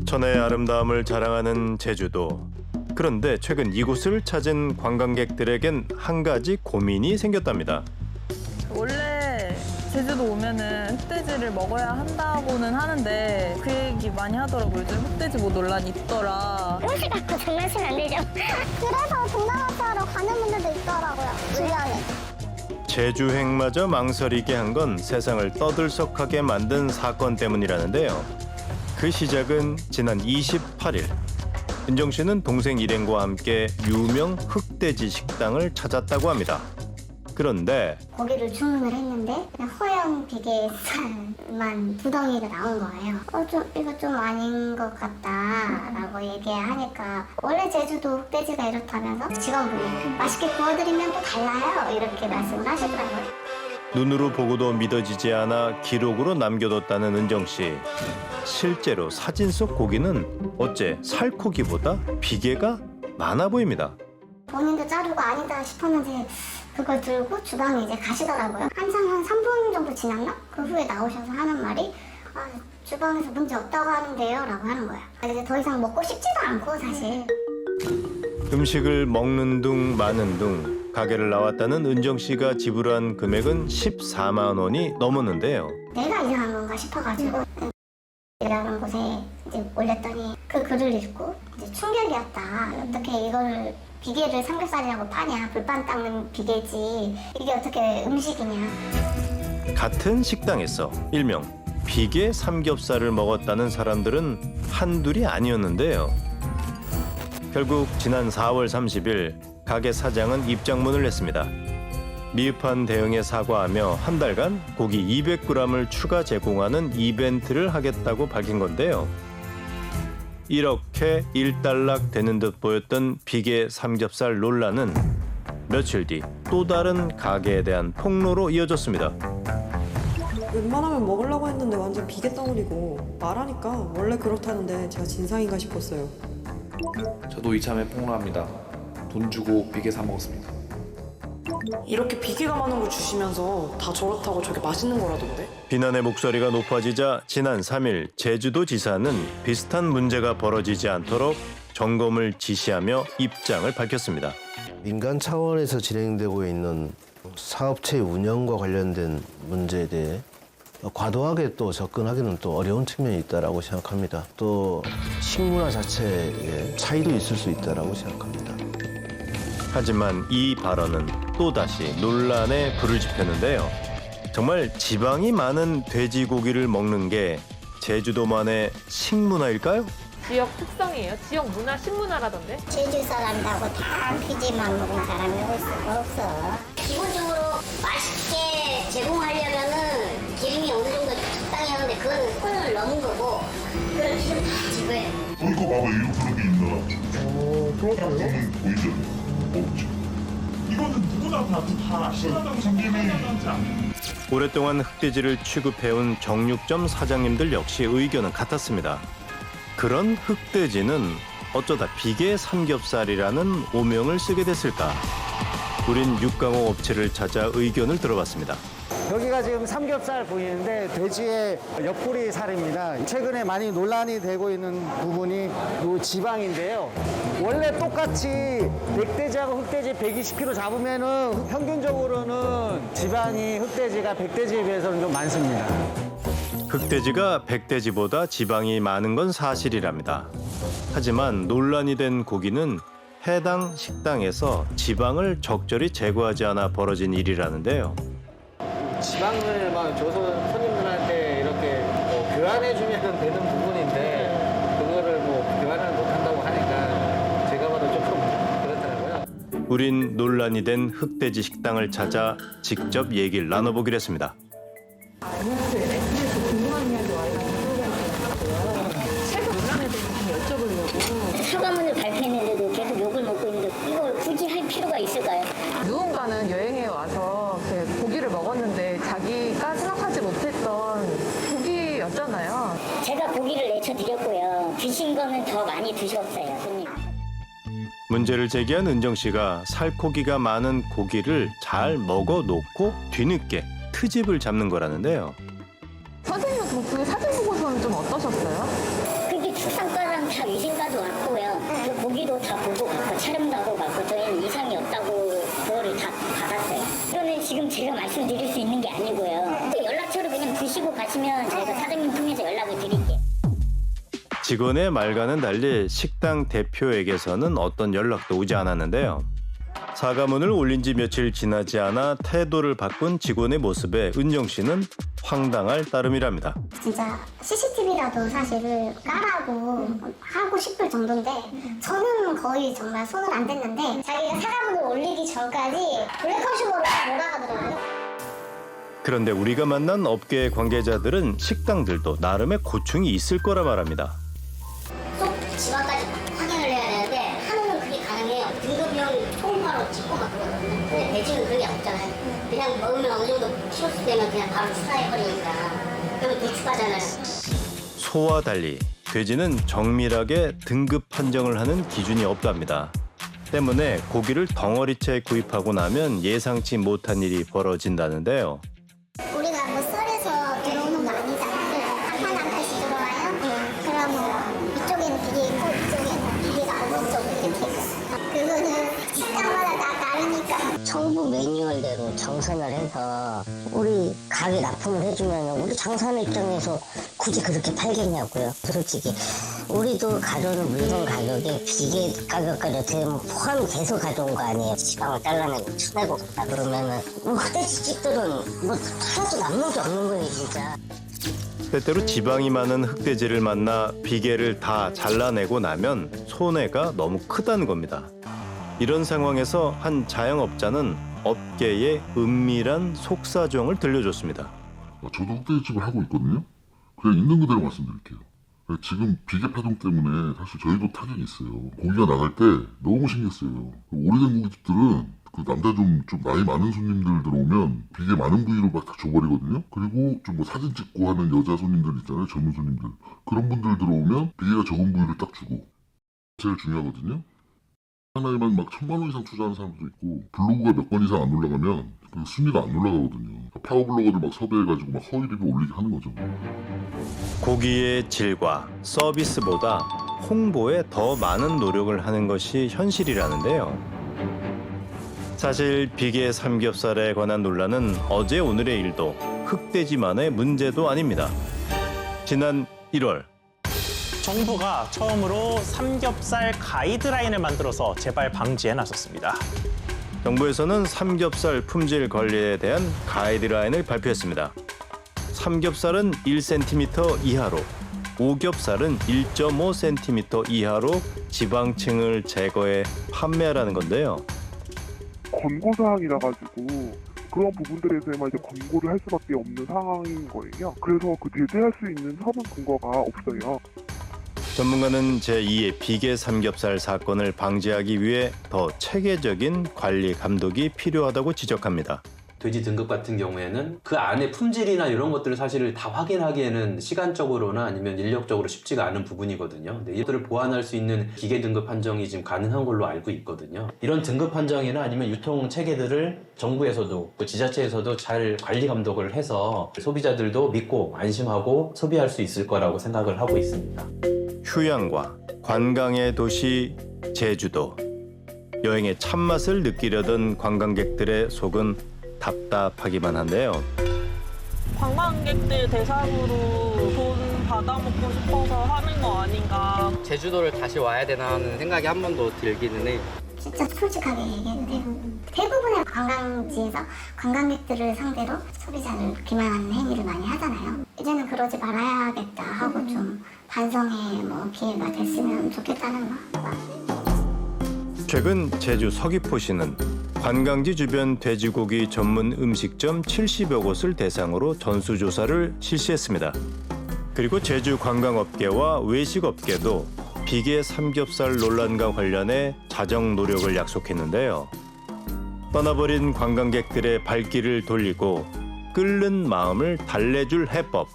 천혜의 아름다움을 자랑하는 제주도. 그런데 최근 이곳을 찾은 관광객들에겐 한 가지 고민이 생겼답니다. 원래 제주도 오면은 흑돼지를 먹어야 한다고는 하는데 그 얘기 많이 하더라고요. 요즘 흑돼지 뭐 논란이 있더라. 옷을 갖고 장난치면 안 되죠. 그래서 동남아시 하러 가는 분들도 있더라고요, 주변에. 제주행마저 망설이게 한 건 세상을 떠들썩하게 만든 사건 때문이라는데요. 그 시작은 지난 28일. 은정 씨는 동생 일행과 함께 유명 흑돼지 식당을 찾았다고 합니다. 그런데 고기를 주문을 했는데 그냥 허용 비계살만 두 덩이가 나온 거예요. 이거 좀 아닌 것 같다라고 얘기하니까 원래 제주도 흑돼지가 이렇다면서 직원분이 맛있게 구워드리면 또 달라요 이렇게 말씀을 하시더라고요. 눈으로 보고도 믿어지지 않아 기록으로 남겨뒀다는 은정 씨. 실제로 사진 속 고기는 어째 살코기보다 비계가 많아 보입니다. 본인도 자르고 아니다 싶었는지 그걸 들고 주방에 이제 가시더라고요. 한참 한 3분 정도 지났나? 그 후에 나오셔서 하는 말이 주방에서 문제 없다고 하는데요 라고 하는 거예요. 이제 더 이상 먹고 싶지도 않고 사실. 음식을 먹는 둥 마는 둥 가게를 나왔다는 은정 씨가 지불한 금액은 14만 원이 넘었는데요. 내가 이상한 건가 싶어가지고 이라는 곳에 이제 올렸더니 그 글을 읽고 이제 충격이었다. 어떻게 이걸 비계를 삼겹살이라고 파냐. 불판 닦는 비계지. 이게 어떻게 음식이냐. 같은 식당에서 일명 비계 삼겹살을 먹었다는 사람들은 한둘이 아니었는데요. 결국 지난 4월 30일 가게 사장은 입장문을 냈습니다. 미흡한 대응에 사과하며 한 달간 고기 200g을 추가 제공하는 이벤트를 하겠다고 밝힌 건데요. 이렇게 일단락 되는 듯 보였던 비계 삼겹살 논란은 며칠 뒤 또 다른 가게에 대한 폭로로 이어졌습니다. 웬만하면 먹으려고 했는데 완전 비계 덩어리고 말하니까 원래 그렇다는데 제가 진상인가 싶었어요. 저도 이참에 폭로합니다. 돈 주고 비계 사 먹었습니다. 이렇게 비계가 많은 걸 주시면서 다 저렇다고 저게 맛있는 거라던데? 비난의 목소리가 높아지자 지난 3일 제주도지사는 비슷한 문제가 벌어지지 않도록 점검을 지시하며 입장을 밝혔습니다. 민간 차원에서 진행되고 있는 사업체 운영과 관련된 문제에 대해 과도하게 또 접근하기는 또 어려운 측면이 있다라고 생각합니다. 또 식문화 자체에 차이도 있을 수 있다라고 생각합니다. 하지만 이 발언은 또다시 논란에 불을 지폈는데요. 정말 지방이 많은 돼지고기를 먹는 게 제주도만의 식문화일까요? 지역 특성이에요. 지역 문화, 식문화라던데. 제주 사람다고 다 피지만 먹는 사람이 없어. 기본적으로 맛있게 제공하려면은 기름이 어느 정도 적당히 하는데 그건 선을 넘은 거고 그런 기준 다 지고요. 이거 봐봐, 이거 그런 게 있나? 그러면 보이죠? 없죠. 이거는 누구나 다 신나다고 생기는 오랫동안 흑돼지를 취급해온 정육점 사장님들 역시 의견은 같았습니다. 그런 흑돼지는 어쩌다 비계 삼겹살이라는 오명을 쓰게 됐을까? 우린 육강호 업체를 찾아 의견을 들어봤습니다. 여기가 지금 삼겹살 보이는데 돼지의 옆구리 살입니다. 최근에 많이 논란이 되고 있는 부분이 이 지방인데요. 원래 똑같이 백돼지하고 흑돼지 120kg 잡으면은 평균적으로는 지방이 흑돼지가 백돼지에 비해서는 좀 많습니다. 흑돼지가 백돼지보다 지방이 많은 건 사실이랍니다. 하지만 논란이 된 고기는 해당 식당에서 지방을 적절히 제거하지 않아 벌어진 일이라는데요. 지방을 막 줘서 손님들한테 이렇게 교환해주면 되는 부분인데 그거를 교환을 못한다고 하니까 제가 봐도 조금 그렇더라고요. 우린 논란이 된 흑돼지 식당을 찾아 직접 얘기를 나눠보기로 했습니다. 휴가문을 발표했는데도 계속 욕을 먹고 있는데 이걸 굳이 할 필요가 있을까요? 누군가는 여행에 와서 이렇게 고기를 먹었는데 자기가 생각하지 못했던 고기였잖아요. 제가 고기를 내쳐드렸고요. 드신 거는 더 많이 드셨어요, 손님. 문제를 제기한 은정 씨가 살코기가 많은 고기를 잘 먹어 놓고 뒤늦게 트집을 잡는 거라는데요. 선생님은 그 사진 보고서는 좀 어떠셨어요? 그게 식상과랑 다 위생과도 왔고요. 그 고기도 다 보고 갔고 촬영도 하고 갔고 저희는 이상이 없다고 그거를 다 받았어요. 이거는 지금 제가 말씀드릴 수 있는 게 아니고요. 또 연락처로 그냥 드시고 가시면 저희가 사장님 통해서 연락을 드릴게요. 직원의 말과는 달리 식당 대표에게서는 어떤 연락도 오지 않았는데요. 사과문을 올린 지 며칠 지나지 않아 태도를 바꾼 직원의 모습에 은정 씨는 황당할 따름이랍니다. 진짜 CCTV라도 사실을 까라고 하고 싶을 정도인데 저는 거의 정말 손을 안 댔는데 자기가 사과문을 올리기 전까지 블랙컴슈머로 몰아가더라고요. 그런데 우리가 만난 업계 관계자들은 식당들도 나름의 고충이 있을 거라 말합니다. 꼭 지방까지 확인을 해야 되는데 한우는 그게 가능해요. 등급형 통과로 찍고 막 그러거든요. 근데 돼지는 그런 게 없잖아요. 그냥 먹으면 어느 정도 키로수 되면 그냥 바로 수사해버리니까 그러면 비추가잖아요. 소와 달리 돼지는 정밀하게 등급 판정을 하는 기준이 없답니다. 때문에 고기를 덩어리째 구입하고 나면 예상치 못한 일이 벌어진다는데요. 우리가 뭐 썰에서 들어오는 거 아니잖아요. 한 칸씩 들어와요. 그러면 이쪽에는 비계 있고 이쪽에는 비계가 없는 쪽 이렇게 있어요. 그거는 식당마다 다 다르니까. 정부 매뉴얼대로 정산을 해서 우리 가게 납품을 해주면 우리 장사하는 입장에서 굳이 그렇게 팔겠냐고요. 솔직히 우리도 가져오는 물건 가격에 비계 가격까지 어떻게 보면 포함이 돼서 가져온 거 아니에요. 지방을 잘라내고 쳐내고 갔다 그러면은 뭐 흑돼지집들은 뭐 하나도 남는 게 없는 거예요 진짜. 때때로 지방이 많은 흑돼지를 만나 비계를 다 잘라내고 나면 손해가 너무 크다는 겁니다. 이런 상황에서 한 자영업자는 업계의 은밀한 속사정을 들려줬습니다. 저도 흑돼지집을 하고 있거든요. 그냥 있는 그대로 말씀드릴게요. 지금 비계 파동 때문에 사실 저희도 타격이 있어요. 고기가 나갈 때 너무 신경 써요. 오래된 고깃집들은 그 남자 좀 나이 많은 손님들 들어오면 비계 많은 부위로 막 다 줘버리거든요. 그리고 좀 뭐 사진 찍고 하는 여자 손님들 있잖아요. 젊은 손님들. 그런 분들 들어오면 비계가 적은 부위를 딱 주고. 제일 중요하거든요. 하나에만 막 1,000만 원 이상 투자하는 사람도 있고 블로그가 몇 건 이상 안 올라가면 그 순위가 안 올라가거든요. 파워블로거들 막 섭외해가지고 막 허위 리뷰 올리게 하는 거죠. 고기의 질과 서비스보다 홍보에 더 많은 노력을 하는 것이 현실이라는데요. 사실 비계 삼겹살에 관한 논란은 어제 오늘의 일도 흑돼지만의 문제도 아닙니다. 지난 1월 정부가 처음으로 삼겹살 가이드라인을 만들어서 재발 방지에 나섰습니다. 정부에서는 삼겹살 품질 관리에 대한 가이드라인을 발표했습니다. 삼겹살은 1cm 이하로, 오겹살은 1.5cm 이하로 지방층을 제거해 판매하라는 건데요. 권고사항이라 가지고 그런 부분들에서만 이제 권고를 할 수밖에 없는 상황인 거예요. 그래서 그 제재할 수 있는 서문 근거가 없어요. 전문가는 제2의 비계 삼겹살 사건을 방지하기 위해 더 체계적인 관리 감독이 필요하다고 지적합니다. 돼지 등급 같은 경우에는 그 안에 품질이나 이런 것들을 사실 다 확인하기에는 시간적으로나 아니면 인력적으로 쉽지가 않은 부분이거든요. 근데 이것들을 보완할 수 있는 기계 등급 판정이 지금 가능한 걸로 알고 있거든요. 이런 등급 판정이나 아니면 유통 체계들을 정부에서도 또 지자체에서도 잘 관리 감독을 해서 소비자들도 믿고 안심하고 소비할 수 있을 거라고 생각을 하고 있습니다. 휴양과 관광의 도시 제주도. 여행의 참맛을 느끼려던 관광객들의 속은 답답하기만 한데요. 관광객들 대상으로 돈 받아먹고 싶어서 하는 거 아닌가. 제주도를 다시 와야 되나 하는 생각이 한 번 더 들기는 해요. 진짜 솔직하게 얘기해도 돼요. 대부분의 관광지에서 관광객들을 상대로 소비자를 기만하는 행위를 많이 하잖아요. 이제는 그러지 말아야겠다 하고 좀 반성의 기회가 됐으면 좋겠다는 거. 최근 제주 서귀포시는 관광지 주변 돼지고기 전문 음식점 70여 곳을 대상으로 전수조사를 실시했습니다. 그리고 제주 관광업계와 외식업계도 비계 삼겹살 논란과 관련해 자정 노력을 약속했는데요. 떠나버린 관광객들의 발길을 돌리고 끓는 마음을 달래줄 해법.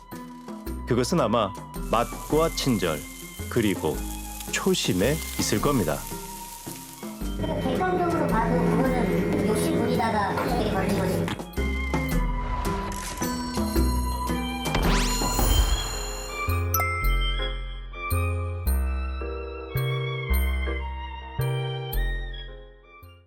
그것은 아마 맛과 친절, 그리고 초심에 있을 겁니다.